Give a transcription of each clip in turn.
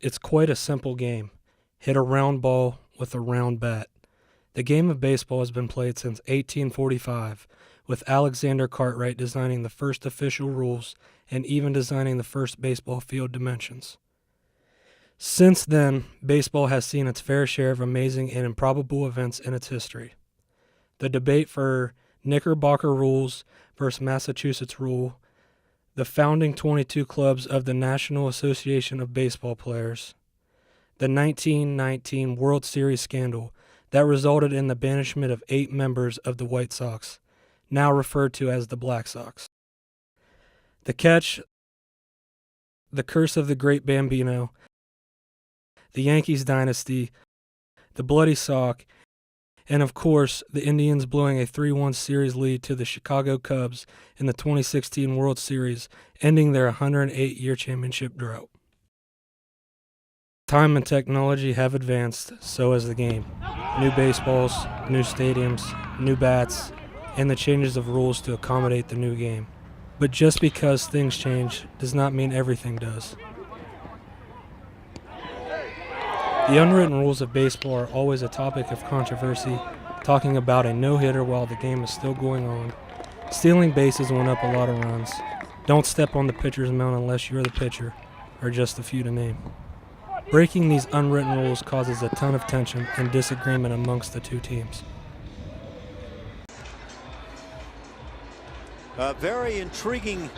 It's quite a simple game. Hit a round ball with a round bat. The game of baseball has been played since 1845, with Alexander Cartwright designing the first official rules and even designing the first baseball field dimensions. Since then, baseball has seen its fair share of amazing and improbable events in its history. The debate for Knickerbocker rules versus Massachusetts rule, the founding 22 clubs of the National Association of Baseball Players, the 1919 World Series scandal that resulted in the banishment of 8 members of the White Sox, now referred to as the Black Sox. The catch, the curse of the Great Bambino, the Yankees dynasty, the bloody sock, and of course, the Indians blowing a 3-1 series lead to the Chicago Cubs in the 2016 World Series, ending their 108-year championship drought. Time and technology have advanced, so has the game. New baseballs, new stadiums, new bats, and the changes of rules to accommodate the new game. But just because things change does not mean everything does. The unwritten rules of baseball are always a topic of controversy, talking about a no-hitter while the game is still going on, stealing bases went up a lot of runs, don't step on the pitcher's mound unless you're the pitcher, or just a few to name. Breaking these unwritten rules causes a ton of tension and disagreement amongst the two teams. A very intriguing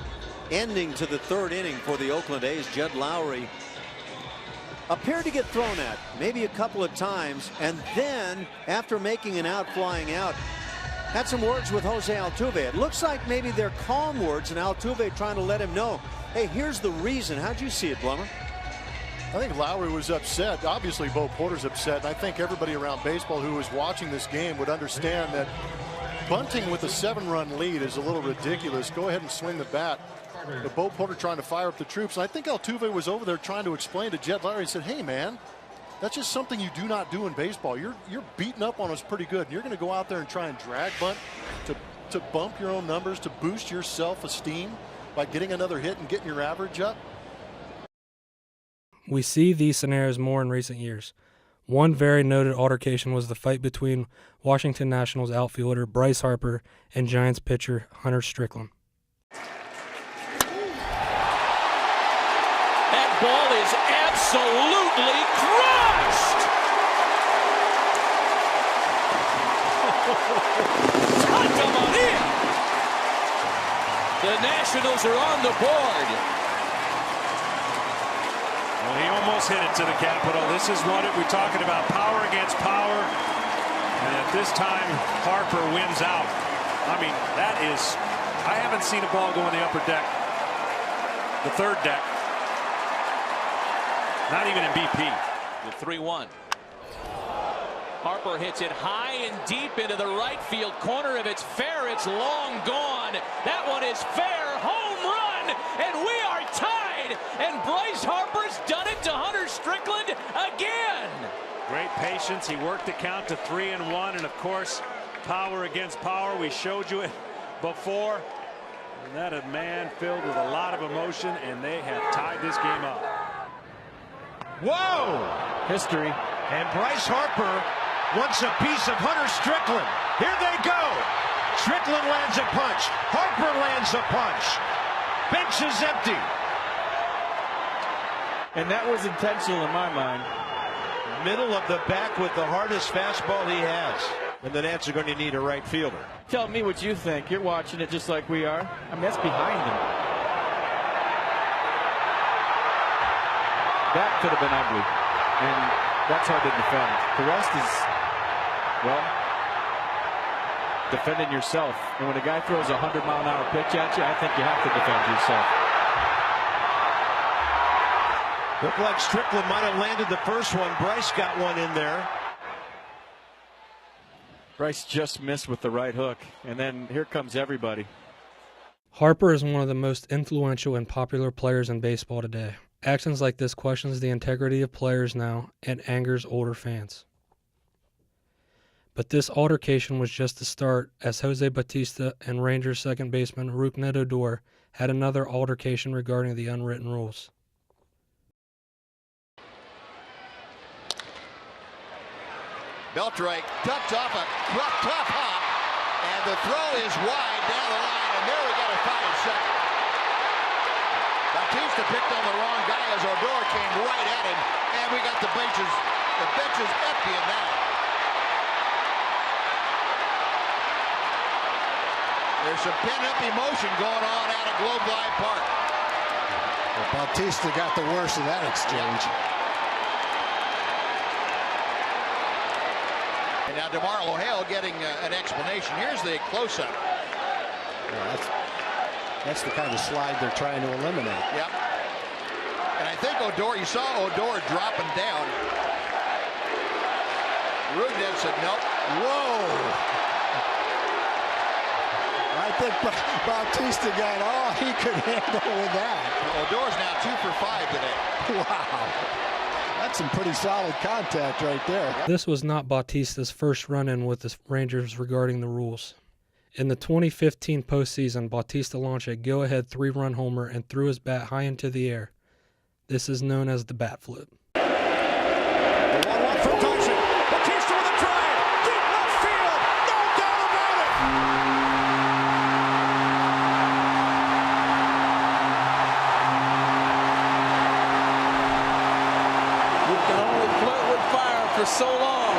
ending to the third inning for the Oakland A's. Jed Lowry appeared to get thrown at maybe a couple of times, and then after making an out, flying out, had some words with Jose Altuve. It looks like maybe they're calm words, and Altuve trying to let him know, hey, here's the reason. How'd you see it, Blummer? I think Lowry was upset. Obviously, Bo Porter's upset. And I think everybody around baseball who was watching this game would understand that bunting with a 7-run lead is a little ridiculous. Go ahead and swing the bat. But Bo Porter trying to fire up the troops. And I think Altuve was over there trying to explain to Jed Lowry. He said, hey, man, that's just something you do not do in baseball. You're beating up on us pretty good. And you're going to go out there and try and drag bunt to bump your own numbers, to boost your self-esteem by getting another hit and getting your average up. We see these scenarios more in recent years. One very noted altercation was the fight between Washington Nationals outfielder Bryce Harper and Giants pitcher Hunter Strickland. That ball is absolutely crushed! Santa Maria! The Nationals are on the board. Well, he almost hit it to the Capitol. This is what we're talking about, power against power. And at this time, Harper wins out. I mean, that is, I haven't seen a ball go in the upper deck, the third deck. Not even in BP. The 3-1. Harper hits it high and deep into the right field corner. If it's fair, it's long gone. That one is fair. Home run, and we are tied. And Bryce Harper's done it to Hunter Strickland again. Great patience. He worked the count to 3-1, and of course, power against power. We showed you it before. And that a man filled with a lot of emotion, and they have tied this game up. Whoa! History. And Bryce Harper wants a piece of Hunter Strickland. Here they go. Strickland lands a punch. Harper lands a punch. Bench is empty. And that was intentional in my mind. Middle of the back with the hardest fastball he has. And the Nats are going to need a right fielder. Tell me what you think. You're watching it just like we are. I mean, that's behind him. That could have been ugly. And that's hard to defend. The rest is, well, defending yourself. And when a guy throws a 100-mile-an-hour pitch at you, I think you have to defend yourself. Looked like Strickland might have landed the first one. Bryce got one in there. Bryce just missed with the right hook. And then here comes everybody. Harper is one of the most influential and popular players in baseball today. Actions like this questions the integrity of players now and angers older fans. But this altercation was just the start, as Jose Bautista and Rangers second baseman Rougned Odor had another altercation regarding the unwritten rules. Beltre ducks off a tough hop, and the throw is wide down the line, and there we got a 5-second. Bautista picked on the wrong guy as Odor came right at him, and we got the benches emptying now. There's some pent-up emotion going on out of Globe Life Park. Well, Bautista got the worst of that exchange. And now DeMar O'Hale getting an explanation. Here's the close-up. Yeah, that's the kind of slide they're trying to eliminate. Yep. And I think Odor, you saw Odor dropping down. Rugden said, nope. Whoa! I think Bautista got all he could handle with that. Odor's now 2 for 5 today. Wow. That's some pretty solid contact right there. This was not Bautista's first run-in with the Rangers regarding the rules. In the 2015 postseason, Bautista launched a go-ahead 3-run homer and threw his bat high into the air. This is known as the bat flip. The 1-1 from Tyson. Bautista with a drive. Deep left field. No doubt about it. You can only flirt with fire for so long,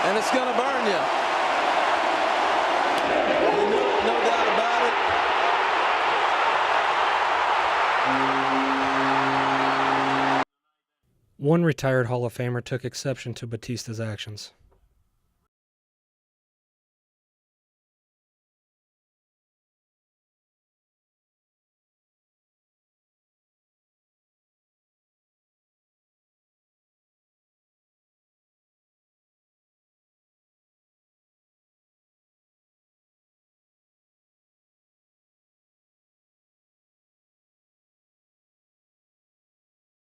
and it's going to burn you. No doubt about it. One retired Hall of Famer took exception to Bautista's actions.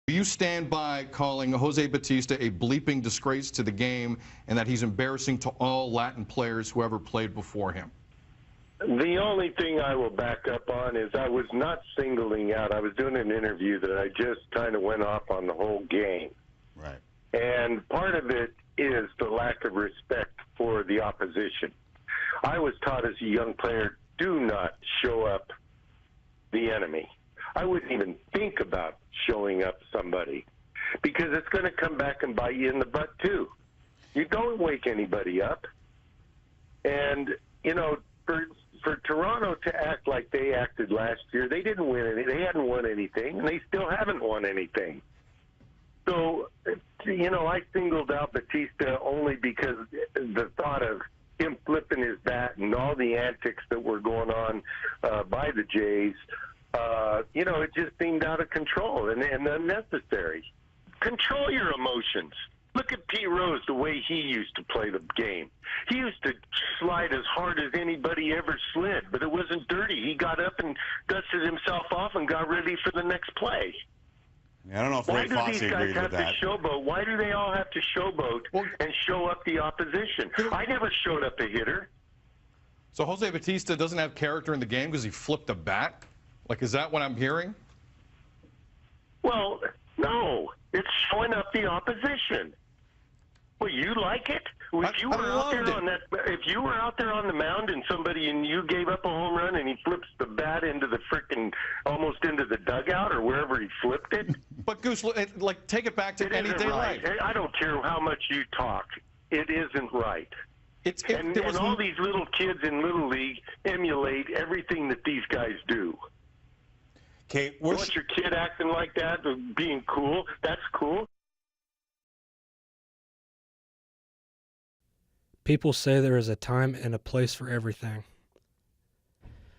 Do you stand by calling Jose Bautista a bleeping disgrace to the game and that he's embarrassing to all Latin players who ever played before him? The only thing I will back up on is I was not singling out. I was doing an interview that I just kind of went off on the whole game. Right. And part of it is the lack of respect for the opposition. I was taught as a young player, do not show up the enemy. I wouldn't even think about showing up somebody because it's going to come back and bite you in the butt too. You don't wake anybody up. And, you know, for Toronto to act like they acted last year, they didn't win anything. They hadn't won anything, and they still haven't won anything. So, you know, I singled out Bautista only because the thought of him flipping his bat and all the antics that were going on by the Jays, you know, it just seemed out of control and unnecessary. Control your emotions. Look at Pete Rose, the way he used to play the game. He used to slide as hard as anybody ever slid, but it wasn't dirty. He got up and dusted himself off and got ready for the next play. I don't know if Ray Fosse agreed with that. Why do these guys have to showboat? Why do they all have to showboat and show up the opposition? I never showed up a hitter. So Jose Bautista doesn't have character in the game because he flipped a bat? Like, is that what I'm hearing? Well, no. It's showing up the opposition. Well, you like it? If you were out there on the mound and you gave up a home run and he flips the bat into the frickin' almost into the dugout or wherever he flipped it. But Goose, like, take it back to anyday life. I don't care how much you talk. It isn't right. And all these little kids in Little League emulate everything that these guys do. Okay, you want your kid acting like that, being cool? That's cool. People say there is a time and a place for everything.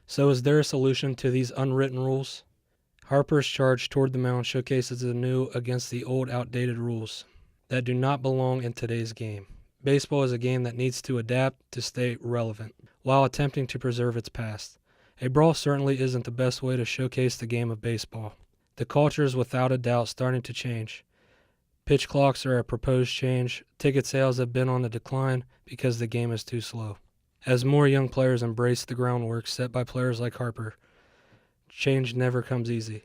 So is there a solution to these unwritten rules? Harper's charge toward the mound showcases the new against the old outdated rules that do not belong in today's game. Baseball is a game that needs to adapt to stay relevant while attempting to preserve its past. A brawl certainly isn't the best way to showcase the game of baseball. The culture is without a doubt starting to change. Pitch clocks are a proposed change. Ticket sales have been on the decline because the game is too slow. As more young players embrace the groundwork set by players like Harper, change never comes easy.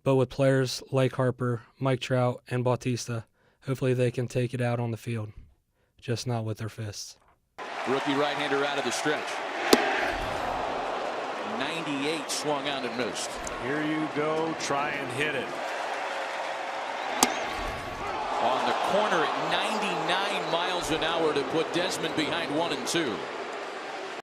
But with players like Harper, Mike Trout, and Bautista, Hopefully they can take it out on the field, just not with their fists. Rookie right-hander out of the stretch. 98 swung on and missed. Here you go. Try and hit it. On the corner at 99 miles an hour to put Desmond behind 1-2.